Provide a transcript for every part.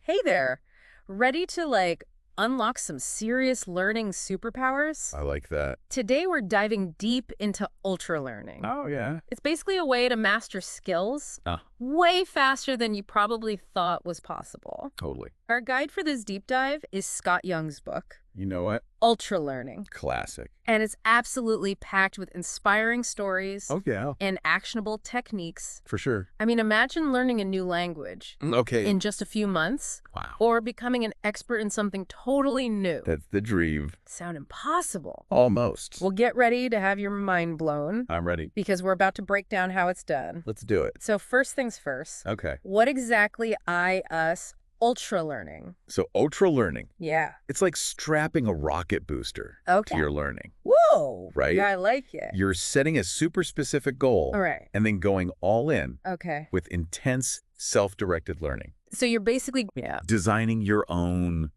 Hey there. Ready to unlock some serious learning superpowers? I like that. Today we're diving deep into ultralearning. Oh, yeah. It's basically a way to master skills Ah, way faster than you probably thought was possible. totally. Our guide for this deep dive is Scott Young's book, You know what? Ultralearning, Classic. and it's absolutely packed with inspiring stories Oh, yeah. and actionable techniques. For sure. I mean, imagine learning a new language Okay. in just a few months, Wow. or becoming an expert in something totally new. That's the dream. Sound impossible. Almost. Well, get ready to have your mind blown I'm ready. because we're about to break down how it's done. Let's do it. So first things first, Okay. what exactly us ultralearning? So Ultralearning, Yeah. it's like strapping a rocket booster Okay. to your learning, Whoa. right? Yeah, I like it. You're setting a super specific goal All right. and then going all in Okay. with intense self-directed learning. So you're basically, Designing your own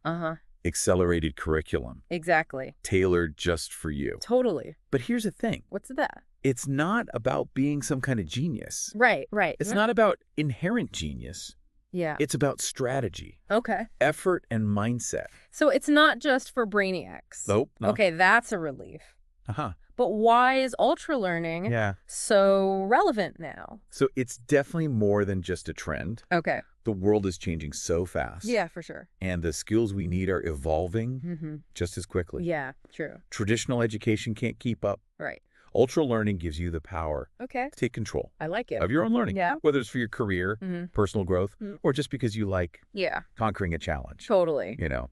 accelerated curriculum exactly. tailored just for you. Totally. But here's the thing. What's that? It's not about being some kind of genius. Right. It's not about inherent genius. Yeah. It's about strategy, Okay. effort, and mindset. So it's not just for brainiacs. Nope. No. Okay, that's a relief. Uh-huh. But why is ultralearning Yeah. so relevant now? So it's definitely more than just a trend. Okay. The world is changing so fast. Yeah, for sure. And the skills we need are evolving just as quickly. Yeah, true. Traditional education can't keep up. Right. Ultralearning gives you the power Okay. to take control I like it. of your own learning. Yeah. Whether it's for your career, personal growth, or just because you like Yeah, conquering a challenge. totally. You know.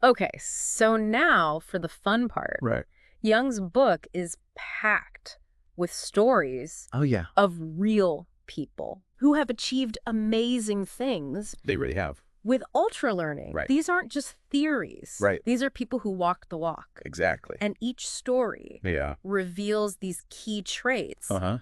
Okay, so now for the fun part. Right. Young's book is packed with stories Oh, yeah. of real people who have achieved amazing things They really have. with ultralearning. Right. These aren't just theories. Right. These are people who walk the walk. Exactly. And each story Yeah. reveals these key traits Uh-huh.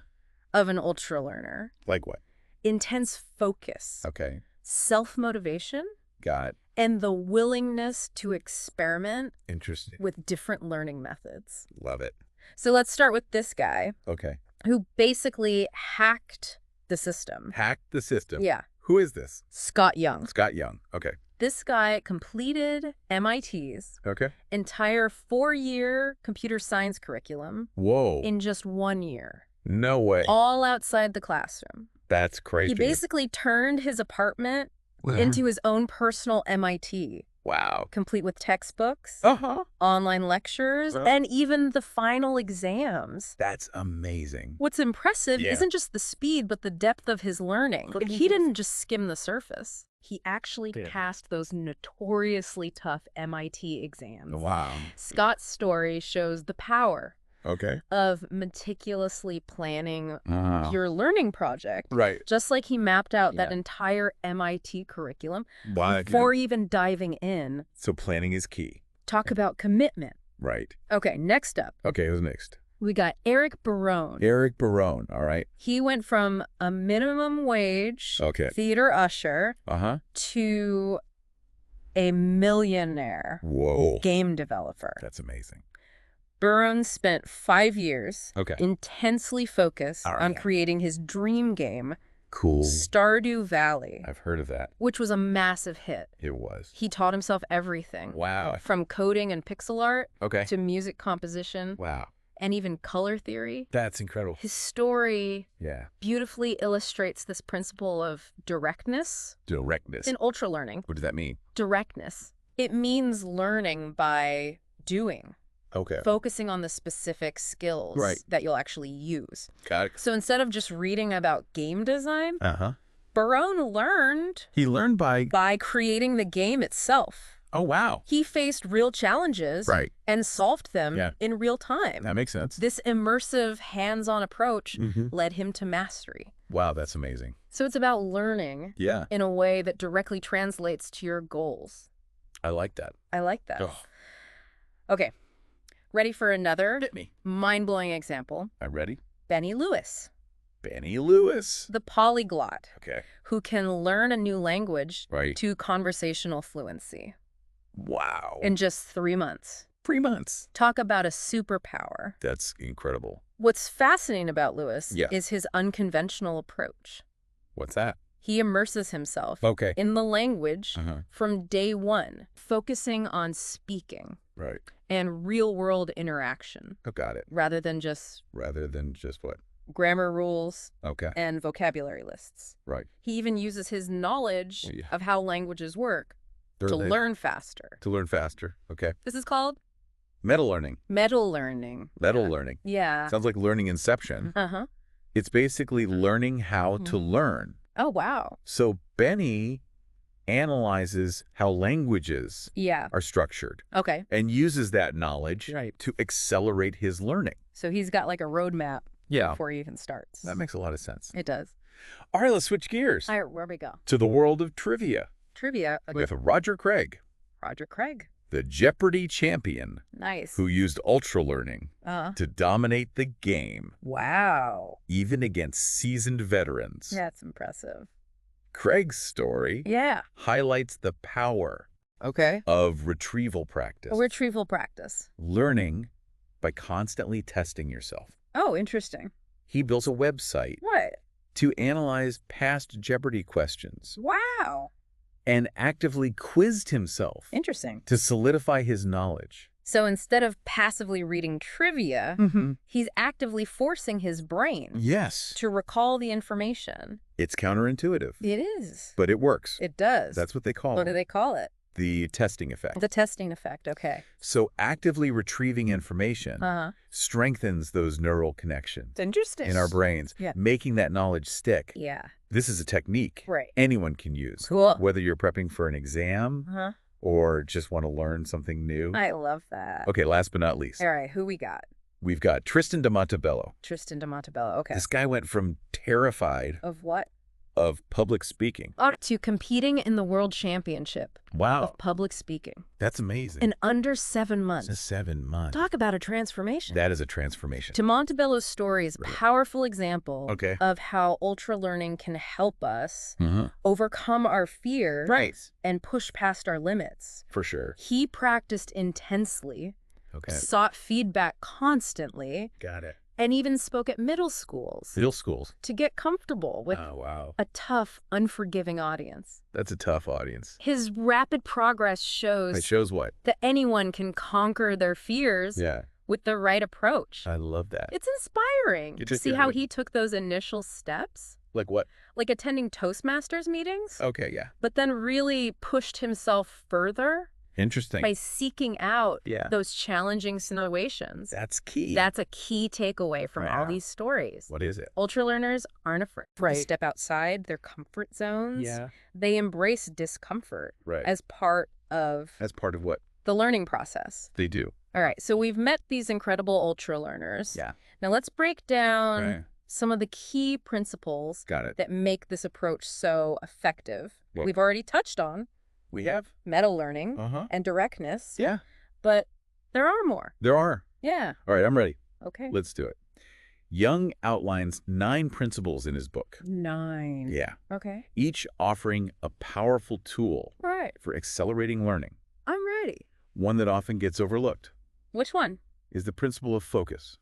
of an ultralearner. Like what? Intense focus, Okay. self-motivation, Got it. and the willingness to experiment Interesting. with different learning methods. Love it. So let's start with this guy Okay. who basically hacked the system. Hack the system. Yeah, Who is this? Scott Young. Scott Young. Okay. This guy completed MIT's Okay. entire 4-year computer science curriculum Whoa. in just 1 year, No way. all outside the classroom. That's crazy. He basically turned his apartment into his own personal MIT, Wow. complete with textbooks, Uh-huh. online lectures, and even the final exams. That's amazing. What's impressive Yeah. isn't just the speed, but the depth of his learning. He didn't just skim the surface. He actually passed those notoriously tough MIT exams. Wow. Scott's story shows the power Okay. of meticulously planning Uh-huh. your learning project. Right. Just like he mapped out that Yeah. entire MIT curriculum Why? before even diving in. So planning is key. Talk about commitment. Right. Okay, next up, Okay, who's next? we got Eric Barone. Eric Barone. All right. He went from a minimum wage Okay. theater usher Uh-huh. to a millionaire Whoa. game developer. That's amazing. Barone spent 5 years Okay. intensely focused All on right. creating his dream game, Cool. Stardew Valley, I've heard of that. which was a massive hit. It was. He taught himself everything, Wow. from coding and pixel art Okay. to music composition Wow. and even color theory. That's incredible. His story Yeah. beautifully illustrates this principle of directness Directness. in ultralearning. What does that mean? Directness. It means learning by doing, Okay. focusing on the specific skills Right. that you'll actually use. Got it. So instead of just reading about game design, Uh-huh. Barone learned He learned by... creating the game itself. Oh, wow. He faced real challenges Right. and solved them Yeah. in real time. That makes sense. This immersive, hands-on approach Mhm. led him to mastery. Wow, that's amazing. So it's about learning Yeah. in a way that directly translates to your goals. I like that. I like that. Oh, Okay, ready for another hit me. mind-blowing example? I'm ready. Benny Lewis, Benny Lewis. the polyglot Okay. who can learn a new language Right. to conversational fluency Wow. in just 3 months. 3 months. Talk about a superpower. That's incredible. What's fascinating about Lewis Yeah. is his unconventional approach. What's that? He immerses himself Okay. in the language Uh-huh. from day one, focusing on speaking Right. and real-world interaction Oh, got it. rather than just Rather than just what? grammar rules Okay. and vocabulary lists. Right. He even uses his knowledge Yeah. of how languages work to They- learn faster. To learn faster. Okay. This is called Meta learning. meta learning. Meta Yeah. learning. Yeah. Sounds like learning inception. Uh-huh. It's basically learning how to learn. Oh, wow. So Benny analyzes how languages Yeah. are structured Okay. and uses that knowledge Right. to accelerate his learning. So he's got like a roadmap Yeah. before he even starts. That makes a lot of sense. It does. All right, let's switch gears All right, where we go? to the world of trivia Trivia. Okay. with Roger Craig, Roger Craig. the Jeopardy champion Nice. who used ultralearning Uh-huh. to dominate the game, Wow. even against seasoned veterans. That's impressive. Craig's story Yeah. highlights the power Okay. of retrieval practice, A retrieval practice. learning by constantly testing yourself. Oh, interesting. He built a website What? to analyze past Jeopardy questions Wow. and actively quizzed himself Interesting. to solidify his knowledge. So instead of passively reading trivia, he's actively forcing his brain Yes. to recall the information. It's counterintuitive, It is. but it works. It does. That's what they call What do it. they call it? The testing effect. The testing effect. Okay. So actively retrieving information Uh-huh. strengthens those neural connections It's interesting. in our brains, Yeah. making that knowledge stick. Yeah. This is a technique Right. anyone can use, Cool. whether you're prepping for an exam Uh-huh. or just want to learn something new. I love that. Okay, last but not least, All right. Who we got? we've got Tristan de Montebello. Tristan de Montebello. Okay. This guy went from terrified Of what? of public speaking. To competing in the World Championship Wow, of public speaking that's amazing. in under 7 months. Just 7 months. Talk about a transformation. That is a transformation. To Montebello's story is a powerful example Okay. of how ultralearning can help us Mhm. overcome our fears Right. and push past our limits. For sure. He practiced intensely, Okay. sought feedback constantly, Got it. and even spoke at middle schools Middle schools. to get comfortable with Oh, wow. a tough, unforgiving audience. That's a tough audience. His rapid progress It shows shows what? that anyone can conquer their fears Yeah. with the right approach. I love that. It's inspiring You to took see it how really- he took those initial steps, Like what? like attending Toastmasters meetings, Okay, yeah. but then really pushed himself further Interesting. by seeking out Yeah. those challenging situations. That's key. That's a key takeaway from all Wow. these stories. What is it? Ultralearners aren't afraid to Right. step outside their comfort zones. Yeah. They embrace discomfort Right. as part of That's part of what the learning process. they do. All right, so we've met these incredible ultralearners. Yeah. Now let's break down Right. some of the key principles Got it. that make this approach so effective. Well- We've already touched on We have. meta learning Uh-huh. and directness, Yeah. but there are more. There are. Yeah. All right, I'm ready. Okay. Let's do it. Young outlines 9 principles in his book. 9. Yeah. Okay. Each offering a powerful tool All right. for accelerating learning. I'm ready. One that often gets overlooked Which one? is the principle of focus.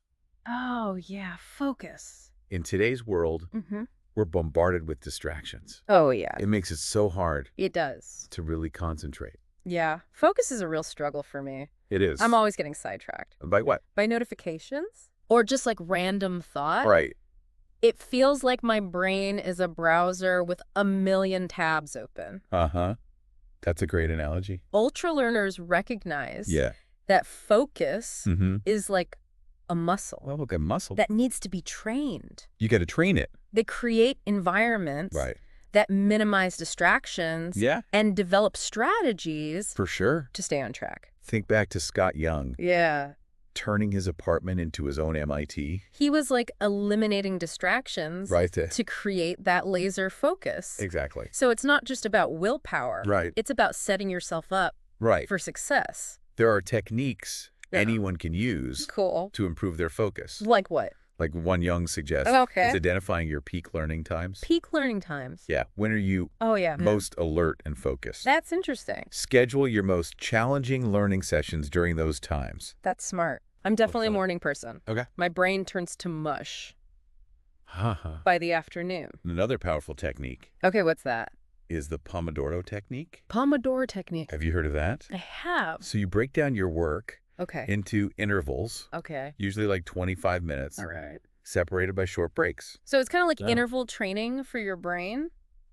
Oh, yeah. Focus. In today's world, Mm-hmm. we're bombarded with distractions. Oh, yeah. It makes it so hard It does. to really concentrate. Yeah. Focus is a real struggle for me. It is. I'm always getting sidetracked. By what? By notifications? Or just like random thought? Right. It feels like my brain is a browser with a million tabs open. Uh-huh. That's a great analogy. Ultralearners recognize Yeah. that focus Mm-hmm. is like a muscle Well, look, a muscle. that needs to be trained. You got to train it. They create environments Right. that minimize distractions Yeah, and develop strategies for sure. to stay on track. Think back to Scott Young Yeah. turning his apartment into his own MIT. He was like eliminating distractions Right. to create that laser focus. Exactly. So it's not just about willpower. Right. It's about setting yourself up Right. for success. There are techniques Yeah. anyone can use Cool. to improve their focus. Like what? Like one Young suggests Okay. is identifying your peak learning times. Peak learning times. Yeah. When are you Oh, yeah. most alert and focused? That's interesting. Schedule your most challenging learning sessions during those times. That's smart. I'm definitely a Okay. morning person. Okay. My brain turns to mush by the afternoon. Another powerful technique Okay, what's that? is the Pomodoro technique. Pomodoro technique. Have you heard of that? I have. So you break down your work Okay. into intervals, Okay. usually like 25 minutes, All right. separated by short breaks. So it's kind of like interval training for your brain?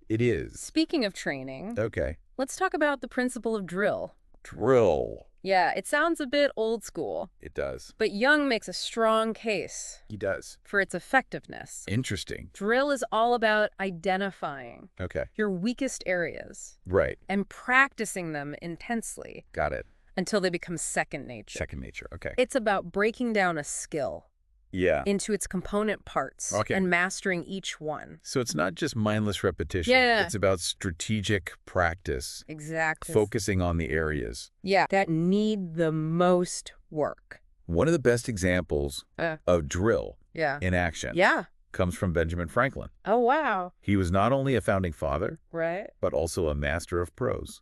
It is. Speaking of training, Okay. let's talk about the principle of drill. Drill. Yeah, it sounds a bit old school, It does. but Jung makes a strong case He does. for its effectiveness. Interesting. Drill is all about identifying Okay. your weakest areas Right. and practicing them intensely Got it. until they become second nature. Second nature. Okay. It's about breaking down a skill Yeah. into its component parts Okay. and mastering each one. So it's not just mindless repetition. Yeah. It's about strategic practice, Exactly. focusing on the areas. Yeah, that need the most work. One of the best examples of drill Yeah. in action Yeah. comes from Benjamin Franklin. Oh, wow. He was not only a founding father, Right. but also a master of prose.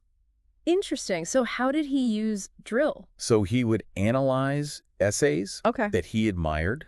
Interesting. So how did he use drill? So he would analyze essays Okay. that he admired,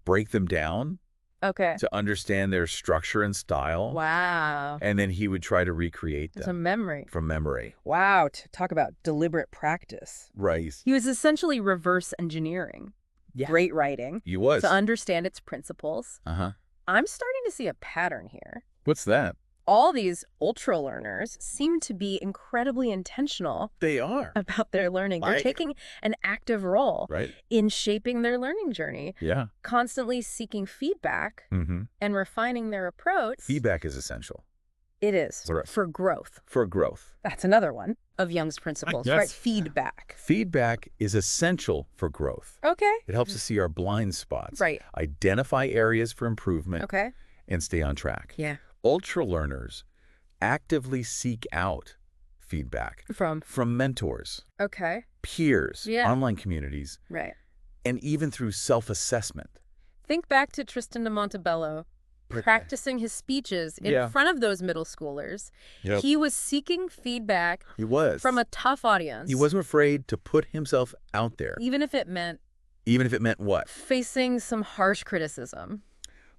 break them down Okay. to understand their structure and style, Wow. and then he would try to recreate It's a them memory. from memory. Wow. Talk about deliberate practice. Right. He was essentially reverse engineering. Yeah. Great writing. He was. To understand its principles. Uh-huh. I'm starting to see a pattern here. What's that? All these ultra learners seem to be incredibly intentional They are. about their learning. They're Right. taking an active role Right? in shaping their learning journey, Yeah. constantly seeking feedback and refining their approach. Feedback is essential It is Correct. for growth. for growth. That's another one of Jung's principles, Yes. right? Feedback. Feedback is essential for growth. Okay. It helps us see our blind spots, Right. identify areas for improvement, Okay. and stay on track. Yeah. Ultra learners actively seek out feedback From. from mentors, Okay. peers, Yeah. online communities, Right. and even through self-assessment. Think back to Tristan de Montebello practicing his speeches in Yeah. front of those middle schoolers. Yep. He was seeking feedback He was. from a tough audience. He wasn't afraid to put himself out there, Even if it meant even if it meant what? facing some harsh criticism.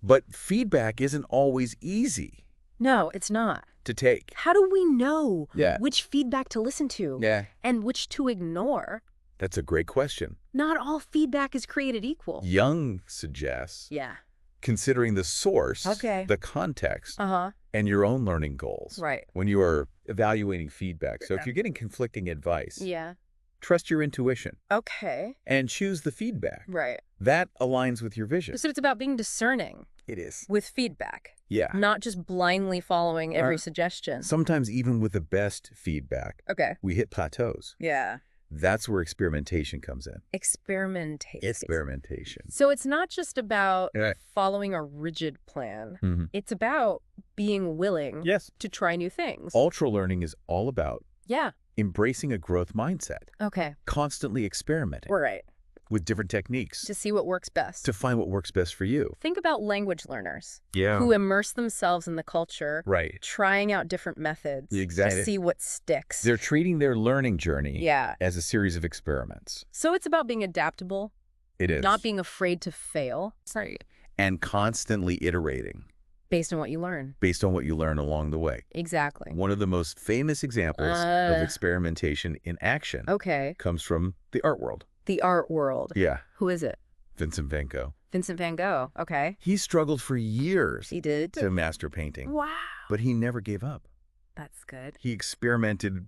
But feedback isn't always easy No, it's not. to take. How do we know Yeah. which feedback to listen to Yeah. and which to ignore? That's a great question. Not all feedback is created equal. Jung suggests Yeah. considering the source, Okay. the context, Uh-huh. and your own learning goals Right. when you are evaluating feedback. So if you're getting conflicting advice, Yeah. trust your intuition Okay. and choose the feedback. Right. That aligns with your vision. So it's about being discerning It is. with feedback, Yeah. not just blindly following every suggestion. Sometimes even with the best feedback, Okay. we hit plateaus. Yeah. That's where experimentation comes in. Experimentation. Experimentation. So it's not just about Right. following a rigid plan. Mhm. It's about being willing Yes. to try new things. Ultra learning is all about Yeah. embracing a growth mindset, Okay. constantly experimenting We're right. with different techniques To see what works best. to find what works best for you. Think about language learners Yeah. who immerse themselves in the culture, Right. trying out different methods Exactly. to see what sticks. They're treating their learning journey Yeah. as a series of experiments. So it's about being adaptable, It is. not being afraid to fail. Sorry. And constantly iterating Based on what you learn. based on what you learn along the way. Exactly. One of the most famous examples of experimentation in action Okay. comes from the art world. The art world. Yeah. Who is it? Vincent van Gogh. Vincent van Gogh. Okay. He struggled for years He did. to master painting, Wow. but he never gave up. That's good. He experimented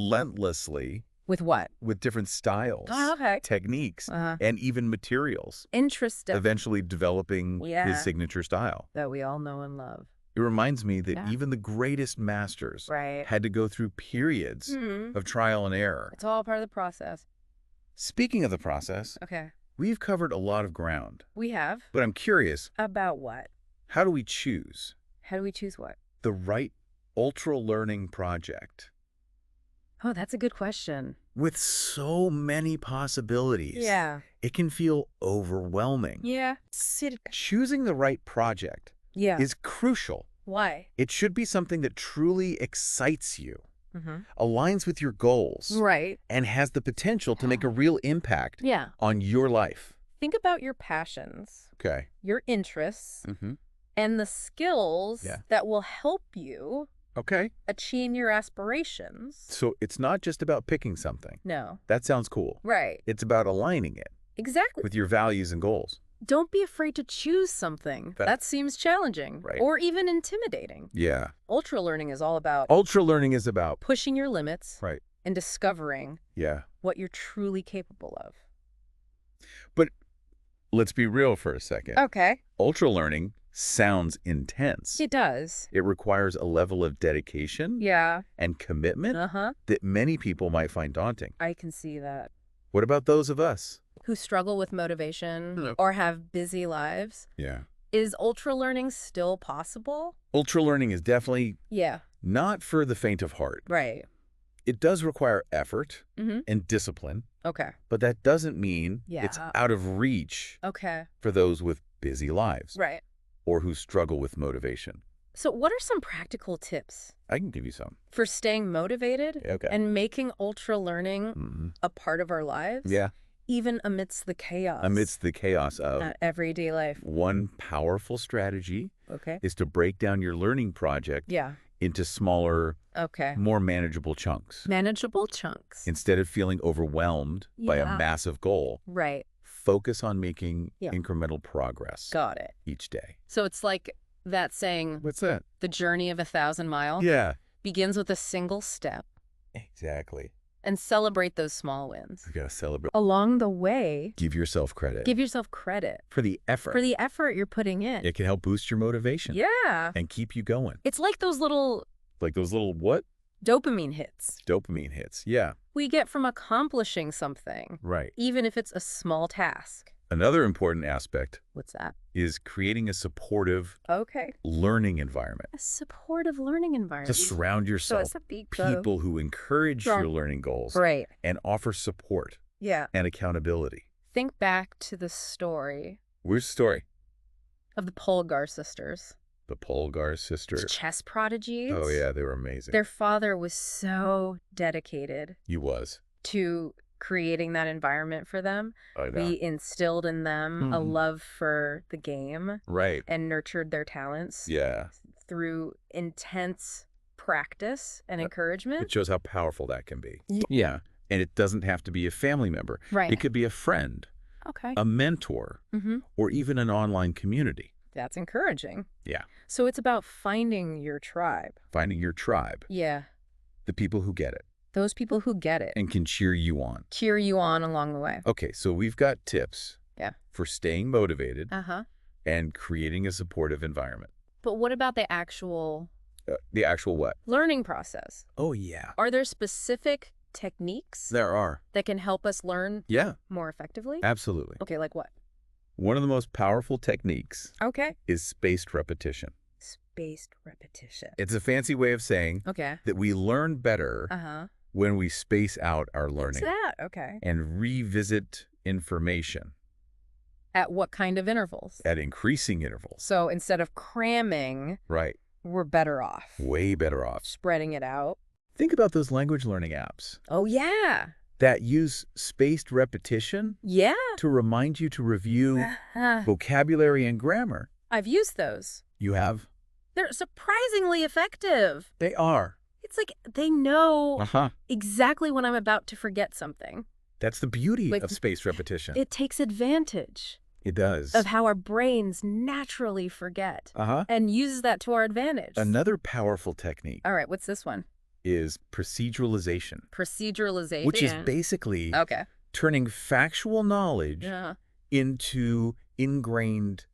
relentlessly With what? with different styles, Oh, okay. techniques, Uh-huh. and even materials, Interesting. eventually developing Yeah. his signature style. That we all know and love. It reminds me that Yeah. even the greatest masters Right. had to go through periods Mhm. of trial and error. It's all part of the process. Speaking of the process, Okay. we've covered a lot of ground, We have. but I'm curious, About what? how do we choose How do we choose what? the right ultra learning project Oh, that's a good question. with so many possibilities? Yeah. It can feel overwhelming. Yeah. Choosing the right project Yeah. is crucial. Why? It should be something that truly excites you, Mm-hmm. aligns with your goals, Right. and has the potential to make a real impact Yeah. on your life. Think about your passions, Okay. your interests, Mm-hmm. and the skills that will help you achieve your aspirations. So it's not just about picking something. No. That sounds cool. Right. It's about aligning it. Exactly. With your values and goals. Don't be afraid to choose something. That seems challenging. Right. Or even intimidating. Yeah. Ultralearning is all about... Ultralearning is about... pushing your limits. Right. And discovering what you're truly capable of. But let's be real for a second. Okay. Ultralearning sounds intense. It does. It requires a level of dedication and commitment that many people might find daunting. I can see that. What about those of us who struggle with motivation or have busy lives? Yeah. Is ultralearning still possible? Ultralearning is definitely not for the faint of heart. Right. It does require effort and discipline. Okay. But that doesn't mean it's out of reach for those with busy lives. Right. Or who struggle with motivation. So what are some practical tips? I can give you some. For staying motivated and making ultralearning a part of our lives? Yeah. Even amidst the chaos. Amidst the chaos of everyday life. One powerful strategy is to break down your learning project into smaller, more manageable chunks. Manageable chunks. Instead of feeling overwhelmed by a massive goal. Right. Focus on making incremental progress. Got it. Each day. So it's like that saying. What's that? The journey of 1,000 miles. Yeah. Begins with a single step. Exactly. And celebrate those small wins. You gotta celebrate. Along the way. Give yourself credit. Give yourself credit. For the effort. For the effort you're putting in. It can help boost your motivation. Yeah. And keep you going. It's like those little... Like those little what? Dopamine hits. Dopamine hits, yeah. We get from accomplishing something. Right. Even if it's a small task. Another important aspect. What's that? Is creating a supportive learning environment. A supportive learning environment. To surround yourself people who encourage your learning goals. Right. And offer support. Yeah. And accountability. Think back to the story. Which story? Of the Polgar sisters. The Polgar sisters. Chess prodigies. Oh, yeah, they were amazing. Their father was so dedicated. He was. To creating that environment for them. I know. We instilled in them a love for the game. Right. And nurtured their talents. Yeah. Through intense practice and encouragement. It shows how powerful that can be. Yeah. And it doesn't have to be a family member. Right. It could be a friend. A mentor. Or even an online community. That's encouraging. Yeah. So it's about finding your tribe. Finding your tribe. Yeah. The people who get it. Those people who get it. And can cheer you on. Cheer you on along the way. Okay, so we've got tips. Yeah. For staying motivated. And creating a supportive environment. But what about the actual... the actual what? Learning process. Oh, yeah. Are there specific techniques? There are. That can help us learn more effectively? Absolutely. Okay, like what? One of the most powerful techniques is spaced repetition. Spaced repetition. It's a fancy way of saying that we learn better when we space out our learning. What's that? Okay. And revisit information. At what kind of intervals? At increasing intervals. So instead of cramming, we're better off. Way better off. Spreading it out. Think about those language learning apps. Oh, yeah. That use spaced repetition to remind you to review vocabulary and grammar. I've used those. You have? They're surprisingly effective. They are. It's like they know exactly when I'm about to forget something. That's the beauty of spaced repetition. It takes advantage. It does. Of how our brains naturally forget. And uses that to our advantage. Another powerful technique. All right, what's this one? Is proceduralization. Proceduralization. Which is basically turning factual knowledge into ingrained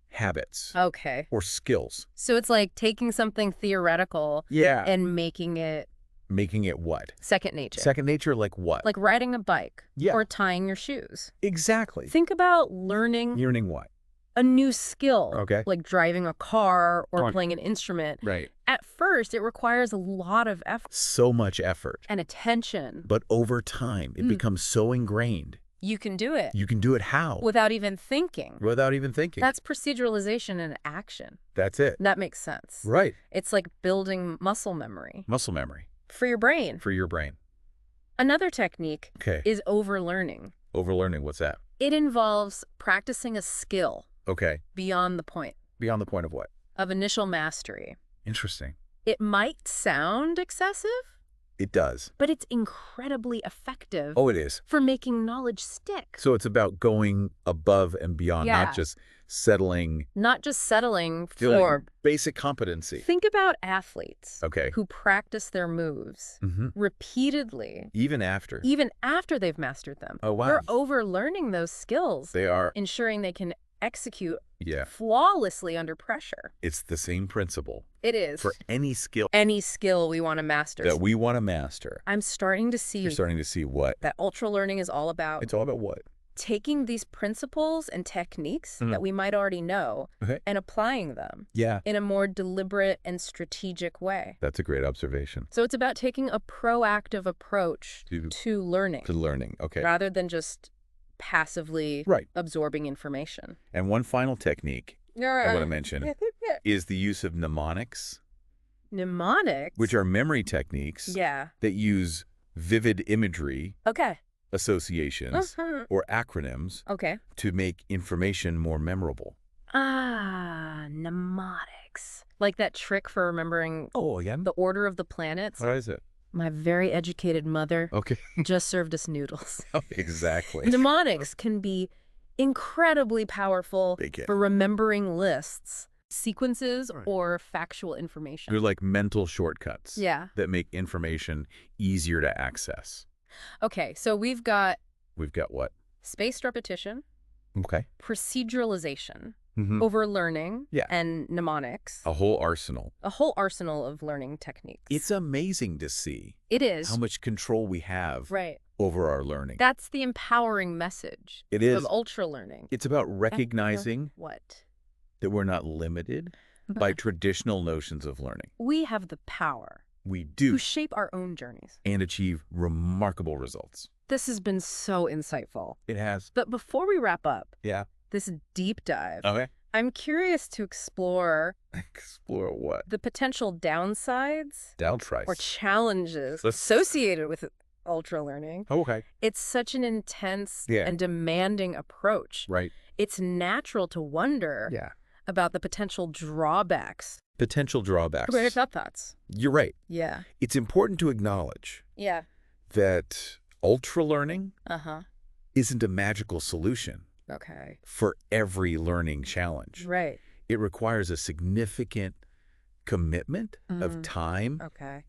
habits. Or skills. So it's like taking something theoretical and making it... Making it what? Second nature. Second nature like what? Like riding a bike. Or tying your shoes. Exactly. Think about learning... Learning what? A new skill. Like driving a car or playing an instrument. Right. At first, it requires a lot of effort. So much effort. And attention. But over time, it becomes so ingrained. You can do it. You can do it how? Without even thinking. Without even thinking. That's proceduralization in action. That's it. That makes sense. Right. It's like building muscle memory. Muscle memory. For your brain. For your brain. Another technique is overlearning. Overlearning, what's that? It involves practicing a skill. Okay. Beyond the point. Beyond the point of what? Of initial mastery. Interesting. It might sound excessive. It does. But it's incredibly effective. Oh, it is. For making knowledge stick. So it's about going above and beyond, not just settling. Not just settling for basic competency. Think about athletes Okay. who practice their moves repeatedly. Even after they've mastered them. Oh, wow. They're over-learning those skills. They are. Ensuring they can execute Yeah. flawlessly under pressure. It's the same principle. It is. For any skill. Any skill we want to master. That we want to master. I'm starting to see. You're starting to see what? That ultra-learning is all about. It's all about what? Taking these principles and techniques that we might already know and applying them in a more deliberate and strategic way. That's a great observation. So it's about taking a proactive approach to learning. To learning, okay. Rather than just passively absorbing information. And one final technique I want to mention is the use of mnemonics. Mnemonics? Which are memory techniques that use vivid imagery. Associations or acronyms to make information more memorable. Mnemonics. Like that trick for remembering the order of the planets. What is it? My very educated mother just served us noodles. Oh, exactly. Mnemonics can be incredibly powerful for remembering lists, sequences, or factual information. They're like mental shortcuts that make information easier to access. Okay, so we've got what? Spaced repetition. Okay. Proceduralization. Overlearning. And mnemonics. A whole arsenal. A whole arsenal of learning techniques. It's amazing to see. It is. How much control we have over our learning. That's the empowering message of ultra-learning. It's about recognizing that we're not limited by traditional notions of learning. We have the power. We do. To shape our own journeys. And achieve remarkable results. This has been so insightful. It has. But before we wrap up this deep dive, I'm curious to explore... Explore what? The potential downsides. Downsides. Or challenges associated with ultra-learning. Okay. It's such an intense and demanding approach. Right. It's natural to wonder about the potential drawbacks. Potential drawbacks. What are your thoughts? You're right. Yeah. It's important to acknowledge that ultra-learning isn't a magical solution for every learning challenge. Right. It requires a significant commitment of time,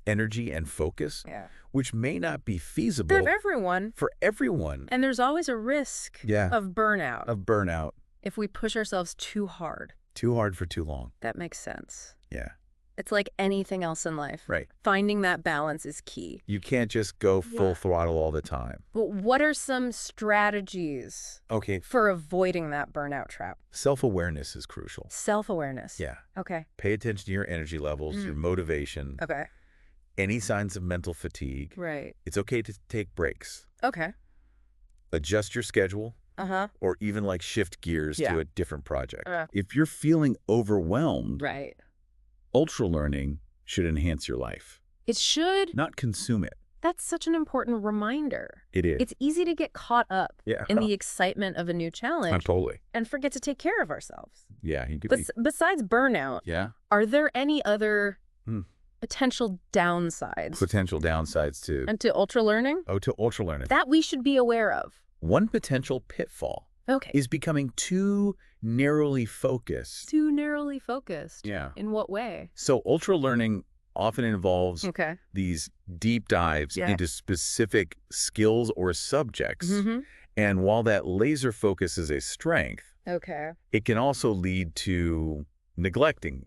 energy, and focus, which may not be feasible for everyone. And there's always a risk of burnout. If we push ourselves too hard. Too hard for too long. That makes sense. Yeah. It's like anything else in life. Right. Finding that balance is key. You can't just go full throttle all the time. But what are some strategies for avoiding that burnout trap? Self-awareness is crucial. Self-awareness. Yeah. Okay. Pay attention to your energy levels, your motivation. Okay. Any signs of mental fatigue. Right. It's okay to take breaks. Okay. Adjust your schedule. Or even like shift gears to a different project. If you're feeling overwhelmed, ultra-learning should enhance your life. It should. Not consume it. That's such an important reminder. It is. It's easy to get caught up in the excitement of a new challenge. Totally. And forget to take care of ourselves. Yeah. Besides burnout, are there any other potential downsides? Potential downsides to? And to ultra-learning? Oh, to ultra-learning. That we should be aware of. One potential pitfall is becoming too narrowly focused. Too narrowly focused? Yeah. In what way? So ultra-learning often involves these deep dives into specific skills or subjects. And while that laser focus is a strength, it can also lead to neglecting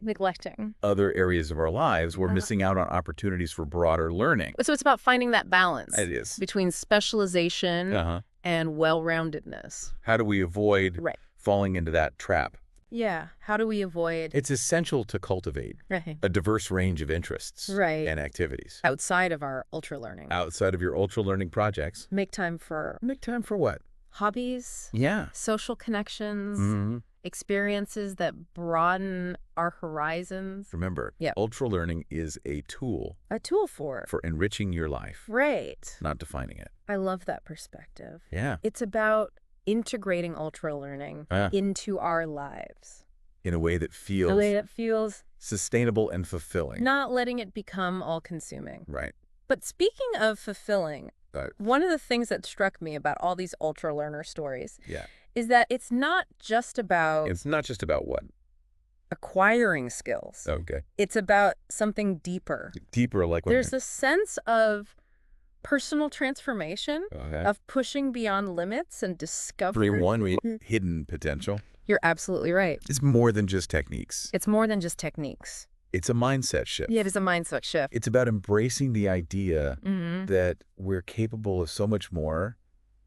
other areas of our lives. We're missing out on opportunities for broader learning. So it's about finding that balance. It is. Between specialization and well-roundedness. How do we avoid falling into that trap? Yeah. How do we avoid? It's essential to cultivate a diverse range of interests and activities. Outside of our ultra-learning. Outside of your ultra-learning projects. Make time for what? Hobbies. Yeah. Social connections. Experiences that broaden our horizons. Remember, ultra-learning is a tool. A tool for enriching your life. Right. Not defining it. I love that perspective. Yeah. It's about integrating ultra-learning into our lives. in a way that feels sustainable and fulfilling. Not letting it become all-consuming. Right. But speaking of fulfilling, one of the things that struck me about all these ultra-learner stories is that it's not just about... It's not just about what? Acquiring skills. Okay. It's about something deeper. Deeper, like what? There's a sense of personal transformation, of pushing beyond limits and discovery. Hidden potential. You're absolutely right. It's more than just techniques. It's more than just techniques. It's a mindset shift. Yeah, it is a mindset shift. It's about embracing the idea that we're capable of so much more.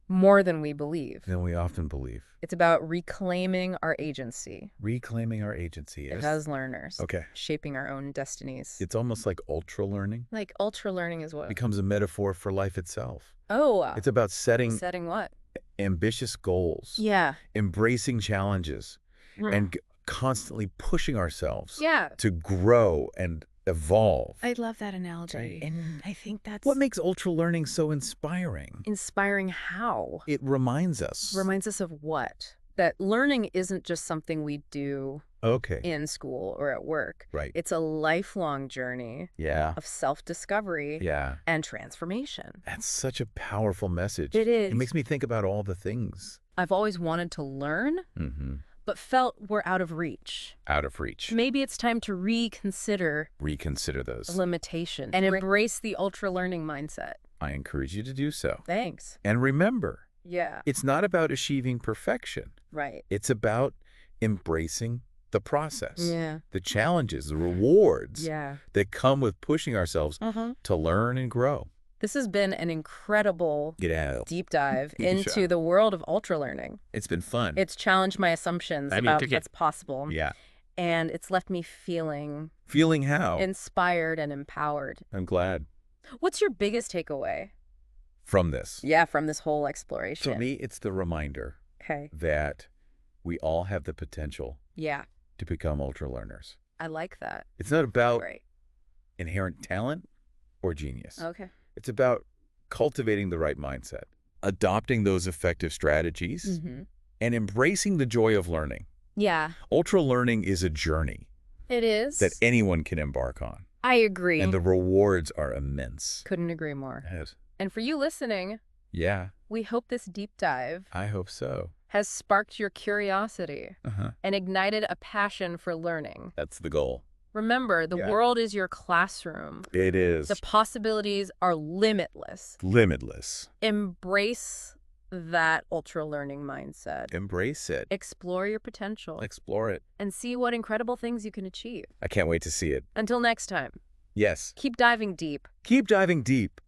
More than we believe. Than we often believe. It's about reclaiming our agency. Reclaiming our agency, yes. As learners. Okay. Shaping our own destinies. It's almost like ultra-learning. Like ultra-learning is what? Becomes a metaphor for life itself. Oh. It's about setting... Setting what? Ambitious goals. Yeah. Embracing challenges. And constantly pushing ourselves. Yeah. To grow and evolve. I love that analogy. Right. And I think that's... What makes ultra-learning so inspiring? Inspiring how? It reminds us. Reminds us of what? That learning isn't just something we do in school or at work. Right. It's a lifelong journey of self-discovery and transformation. That's such a powerful message. It is. It makes me think about all the things I've always wanted to learn, but felt were out of reach. Out of reach. Maybe it's time to reconsider those limitations and embrace the ultra-learning mindset. I encourage you to do so. Thanks. And remember, yeah, it's not about achieving perfection. Right. It's about embracing the process. Yeah. The challenges, the rewards that come with pushing ourselves to learn and grow. This has been an incredible deep dive into the world of ultra-learning. It's been fun. It's challenged my assumptions about what's possible. Yeah. And it's left me feeling... Feeling how? Inspired and empowered. I'm glad. What's your biggest takeaway? From this? Yeah, from this whole exploration. For me, it's the reminder that we all have the potential to become ultra-learners. I like that. It's not about inherent talent or genius. Okay. It's about cultivating the right mindset, adopting those effective strategies, and embracing the joy of learning. Yeah. Ultra-learning is a journey. It is. That anyone can embark on. I agree. And the rewards are immense. Couldn't agree more. Yes. And for you listening, we hope this deep dive I hope so. Has sparked your curiosity and ignited a passion for learning. That's the goal. Remember, the world is your classroom. It is. The possibilities are limitless. Limitless. Embrace that ultra-learning mindset. Embrace it. Explore your potential. Explore it. And see what incredible things you can achieve. I can't wait to see it. Until next time. Yes. Keep diving deep. Keep diving deep.